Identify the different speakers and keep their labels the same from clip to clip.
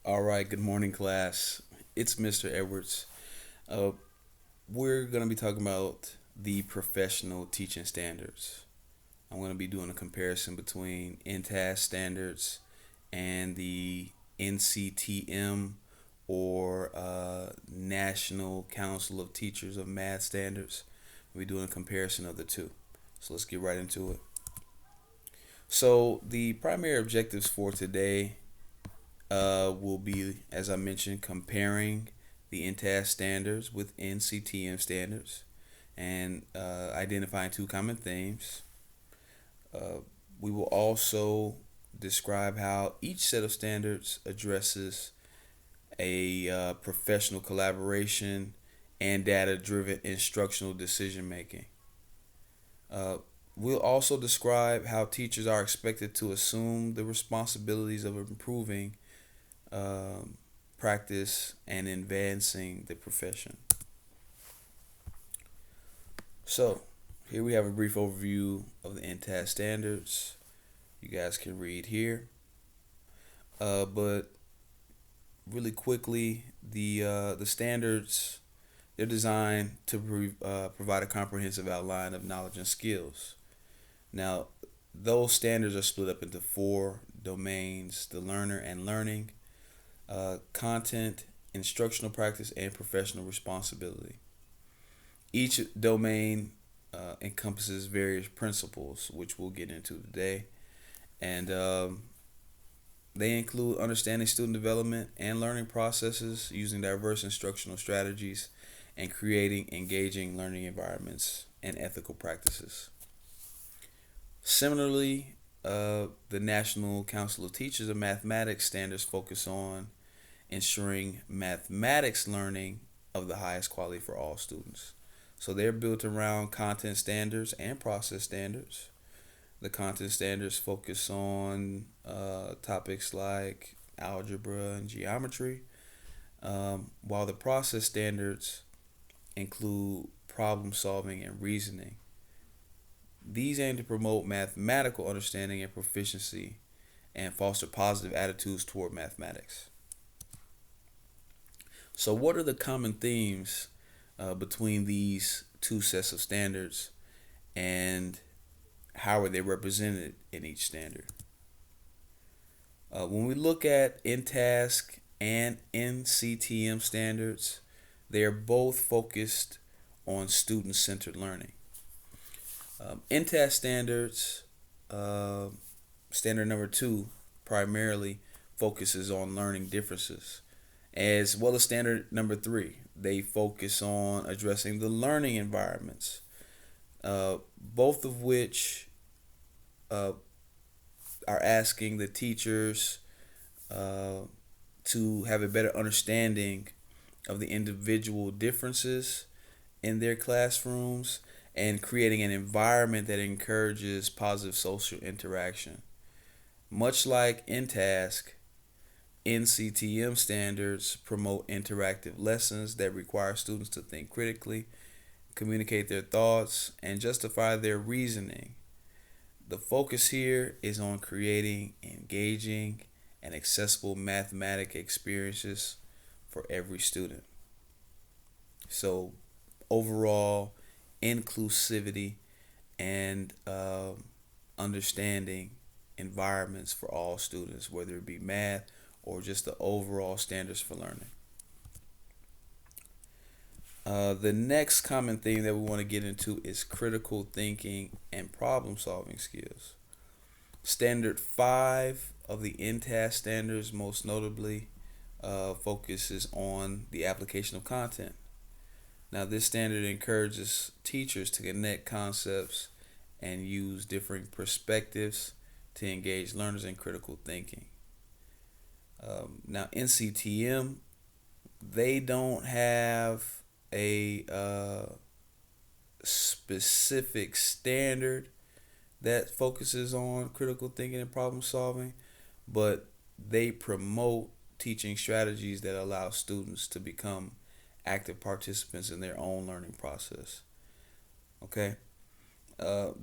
Speaker 1: All right, good morning, class. It's Mr. Edwards. Uh, we're going to be talking about the professional teaching standards. I'm going to be doing a comparison between NTAS standards and the NCTM or National Council of Teachers of Math Standards. We'll be doing a comparison of the two. So let's get right into it. So, the primary objectives for today will be, as I mentioned, comparing the NTAS standards with NCTM standards and identifying two common themes. Uh, we will also describe how each set of standards addresses a professional collaboration and data driven instructional decision making. Uh, we'll also describe how teachers are expected to assume the responsibilities of improving um, practice and advancing the profession. So, here we have a brief overview of the NTAS standards. You guys can read here. But really quickly, the standards they're designed to provide a comprehensive outline of knowledge and skills. Now, those standards are split up into four domains: the learner and learning, content, instructional practice, and professional responsibility. Each domain encompasses various principles, which we'll get into today, and they include understanding student development and learning processes, using diverse instructional strategies, and creating engaging learning environments and ethical practices. Similarly, the National Council of Teachers of Mathematics standards focus on ensuring mathematics learning of the highest quality for all students. So they're built around content standards and process standards. The content standards focus on topics like algebra and geometry, while the process standards include problem solving and reasoning. These aim to promote mathematical understanding and proficiency and foster positive attitudes toward mathematics. So, what are the common themes between these two sets of standards, and how are they represented in each standard? When we look at NTASC and NCTM standards, they are both focused on student centered learning. NTASC standards, uh, standard number two, primarily focuses on learning differences, as well as standard number three. They focus on addressing the learning environments, both of which uh, are asking the teachers uh, to have a better understanding of the individual differences in their classrooms and creating an environment that encourages positive social interaction. Much like NTASC, NCTM standards promote interactive lessons that require students to think critically, communicate their thoughts, and justify their reasoning. The focus here is on creating engaging and accessible mathematic experiences for every student. So, overall, inclusivity and understanding environments for all students, whether it be math or just the overall standards for learning. The next common theme that we want to get into is critical thinking and problem solving skills. Standard 5 of the NTAS standards, most notably, focuses on the application of content. Now, this standard encourages teachers to connect concepts and use different perspectives to engage learners in critical thinking. Now, NCTM, they don't have a specific standard that focuses on critical thinking and problem solving, but they promote teaching strategies that allow students to become active participants in their own learning process. Okay?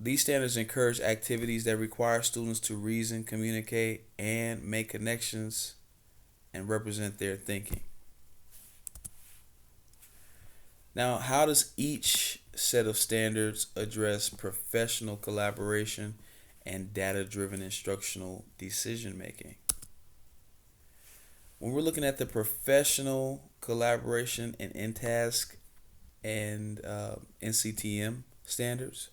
Speaker 1: These standards encourage activities that require students to reason, communicate, and make connections and represent their thinking. Now, how does each set of standards address professional collaboration and data-driven instructional decision making? When we're looking at the professional collaboration and InTASC and NCTM standards,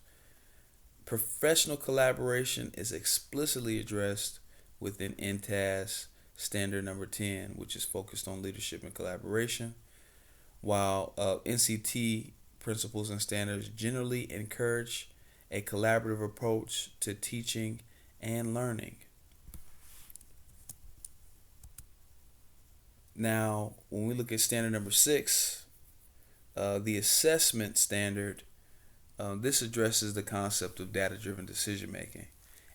Speaker 1: professional collaboration is explicitly addressed within InTASC standard number 10, which is focused on leadership and collaboration, while NCT principles and standards generally encourage a collaborative approach to teaching and learning. Now, when we look at standard number 6, the assessment standard, this addresses the concept of data-driven decision making,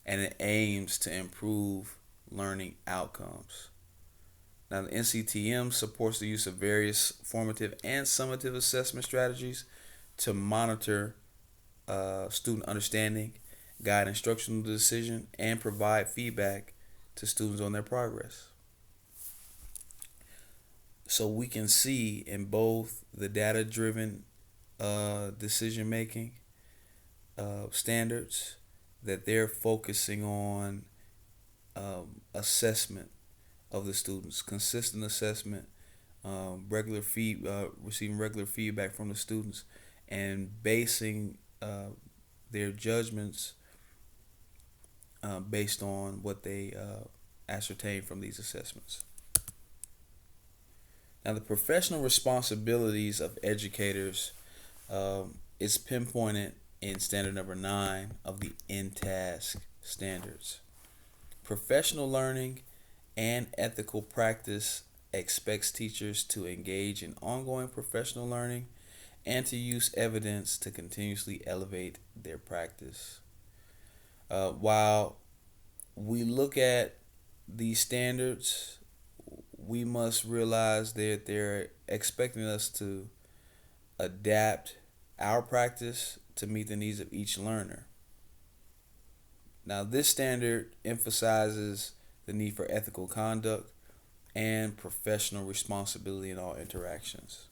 Speaker 1: and it aims to improve learning outcomes. Now, the NCTM supports the use of various formative and summative assessment strategies to monitor student understanding, guide instructional decision, and provide feedback to students on their progress. So we can see in both the data-driven decision-making standards that they're focusing on assessment of the students, consistent assessment, receiving regular feedback from the students, and basing their judgments based on what they ascertain from these assessments. Now, the professional responsibilities of educators is pinpointed in standard number 9 of the InTASC standards. Professional learning and ethical practice expects teachers to engage in ongoing professional learning and to use evidence to continuously elevate their practice. While we look at these standards, we must realize that they're expecting us to adapt our practice to meet the needs of each learner. Now, this standard emphasizes the need for ethical conduct and professional responsibility in all interactions.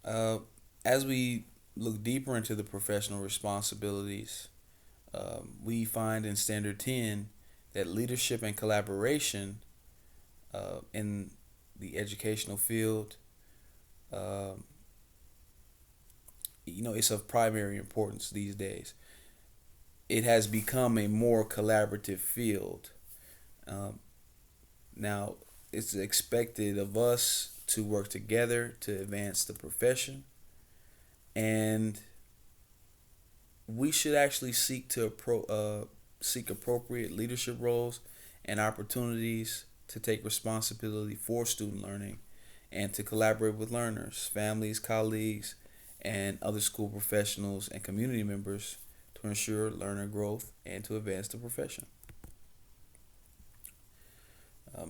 Speaker 1: As we look deeper into the professional responsibilities, we find in Standard 10 that leadership and collaboration in the educational field, it's of primary importance these days. It has become a more collaborative field. Now, it's expected of us to work together to advance the profession, and we should actually seek appropriate leadership roles and opportunities to take responsibility for student learning and to collaborate with learners, families, colleagues, and other school professionals and community members to ensure learner growth and to advance the profession.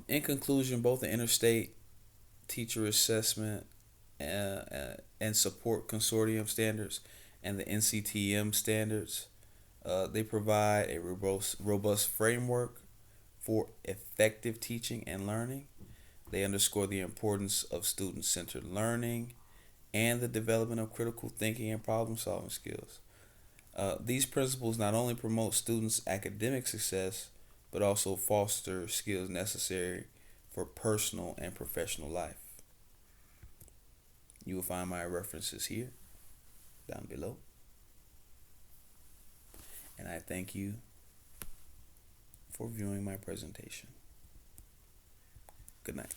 Speaker 1: In conclusion, both the Interstate Teacher Assessment and Support Consortium standards and the NCTM standards, they provide a robust framework for effective teaching and learning. They underscore the importance of student-centered learning and the development of critical thinking and problem-solving skills. These principles not only promote students' academic success, but also foster skills necessary for personal and professional life. You will find my references here, down below. And I thank you for viewing my presentation. Good night.